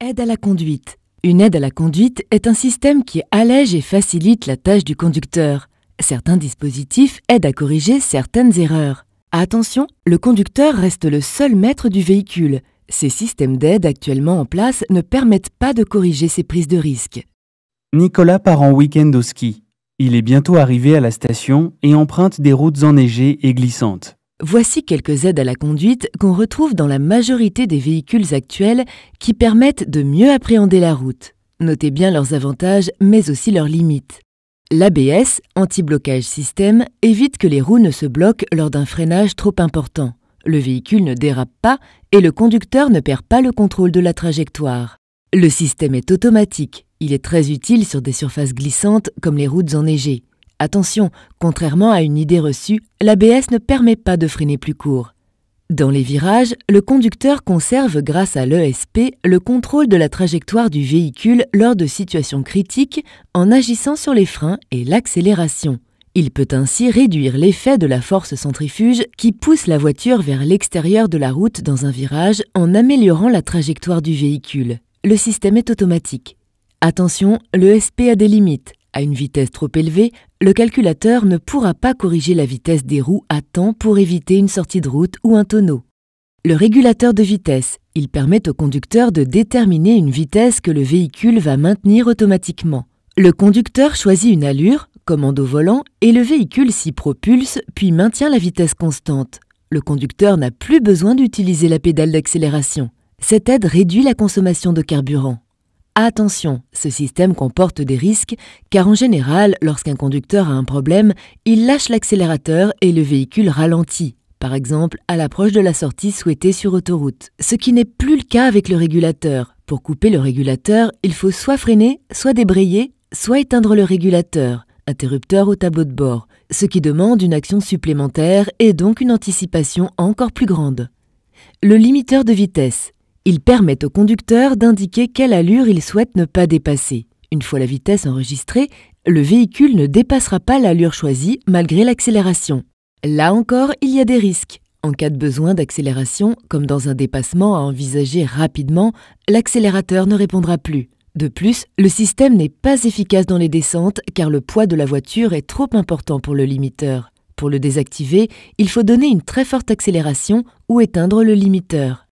Aide à la conduite. Une aide à la conduite est un système qui allège et facilite la tâche du conducteur. Certains dispositifs aident à corriger certaines erreurs. Attention, le conducteur reste le seul maître du véhicule. Ces systèmes d'aide actuellement en place ne permettent pas de corriger ces prises de risque. Nicolas part en week-end au ski. Il est bientôt arrivé à la station et emprunte des routes enneigées et glissantes. Voici quelques aides à la conduite qu'on retrouve dans la majorité des véhicules actuels qui permettent de mieux appréhender la route. Notez bien leurs avantages, mais aussi leurs limites. L'ABS, anti-blocage système, évite que les roues ne se bloquent lors d'un freinage trop important. Le véhicule ne dérape pas et le conducteur ne perd pas le contrôle de la trajectoire. Le système est automatique. Il est très utile sur des surfaces glissantes comme les routes enneigées. Attention, contrairement à une idée reçue, l'ABS ne permet pas de freiner plus court. Dans les virages, le conducteur conserve grâce à l'ESP le contrôle de la trajectoire du véhicule lors de situations critiques en agissant sur les freins et l'accélération. Il peut ainsi réduire l'effet de la force centrifuge qui pousse la voiture vers l'extérieur de la route dans un virage en améliorant la trajectoire du véhicule. Le système est automatique. Attention, l'ESP a des limites. À une vitesse trop élevée, le calculateur ne pourra pas corriger la vitesse des roues à temps pour éviter une sortie de route ou un tonneau. Le régulateur de vitesse, il permet au conducteur de déterminer une vitesse que le véhicule va maintenir automatiquement. Le conducteur choisit une allure, commande au volant, et le véhicule s'y propulse puis maintient la vitesse constante. Le conducteur n'a plus besoin d'utiliser la pédale d'accélération. Cette aide réduit la consommation de carburant. Attention, ce système comporte des risques car en général, lorsqu'un conducteur a un problème, il lâche l'accélérateur et le véhicule ralentit, par exemple à l'approche de la sortie souhaitée sur autoroute. Ce qui n'est plus le cas avec le régulateur. Pour couper le régulateur, il faut soit freiner, soit débrayer, soit éteindre le régulateur, interrupteur au tableau de bord, ce qui demande une action supplémentaire et donc une anticipation encore plus grande. Le limiteur de vitesse. Il permet au conducteur d'indiquer quelle allure il souhaite ne pas dépasser. Une fois la vitesse enregistrée, le véhicule ne dépassera pas l'allure choisie malgré l'accélération. Là encore, il y a des risques. En cas de besoin d'accélération, comme dans un dépassement à envisager rapidement, l'accélérateur ne répondra plus. De plus, le système n'est pas efficace dans les descentes car le poids de la voiture est trop important pour le limiteur. Pour le désactiver, il faut donner une très forte accélération ou éteindre le limiteur.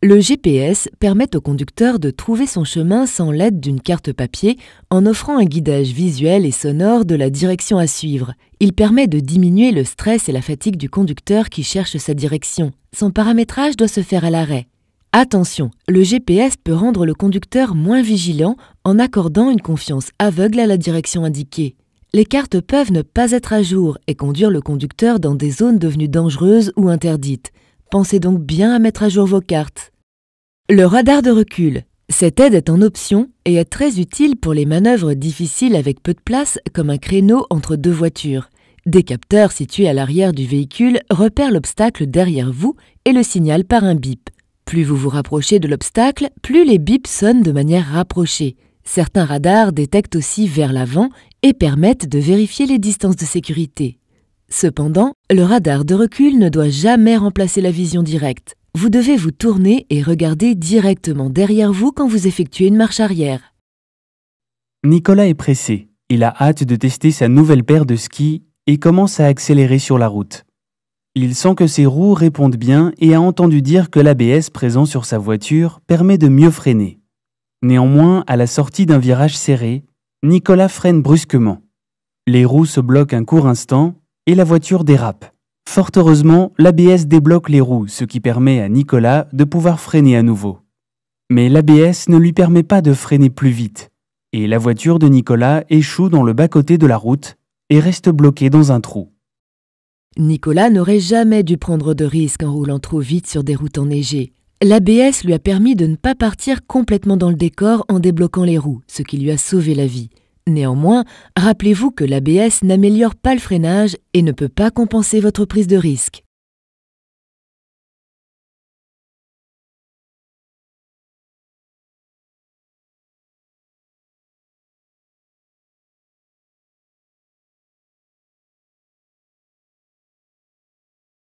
Le GPS permet au conducteur de trouver son chemin sans l'aide d'une carte papier en offrant un guidage visuel et sonore de la direction à suivre. Il permet de diminuer le stress et la fatigue du conducteur qui cherche sa direction. Son paramétrage doit se faire à l'arrêt. Attention, le GPS peut rendre le conducteur moins vigilant en accordant une confiance aveugle à la direction indiquée. Les cartes peuvent ne pas être à jour et conduire le conducteur dans des zones devenues dangereuses ou interdites. Pensez donc bien à mettre à jour vos cartes. Le radar de recul. Cette aide est en option et est très utile pour les manœuvres difficiles avec peu de place comme un créneau entre deux voitures. Des capteurs situés à l'arrière du véhicule repèrent l'obstacle derrière vous et le signalent par un bip. Plus vous vous rapprochez de l'obstacle, plus les bips sonnent de manière rapprochée. Certains radars détectent aussi vers l'avant et permettent de vérifier les distances de sécurité. Cependant, le radar de recul ne doit jamais remplacer la vision directe. Vous devez vous tourner et regarder directement derrière vous quand vous effectuez une marche arrière. Nicolas est pressé. Il a hâte de tester sa nouvelle paire de skis et commence à accélérer sur la route. Il sent que ses roues répondent bien et a entendu dire que l'ABS présent sur sa voiture permet de mieux freiner. Néanmoins, à la sortie d'un virage serré, Nicolas freine brusquement. Les roues se bloquent un court instant et la voiture dérape. Fort heureusement, l'ABS débloque les roues, ce qui permet à Nicolas de pouvoir freiner à nouveau. Mais l'ABS ne lui permet pas de freiner plus vite, et la voiture de Nicolas échoue dans le bas-côté de la route et reste bloquée dans un trou. Nicolas n'aurait jamais dû prendre de risques en roulant trop vite sur des routes enneigées. L'ABS lui a permis de ne pas partir complètement dans le décor en débloquant les roues, ce qui lui a sauvé la vie. Néanmoins, rappelez-vous que l'ABS n'améliore pas le freinage et ne peut pas compenser votre prise de risque.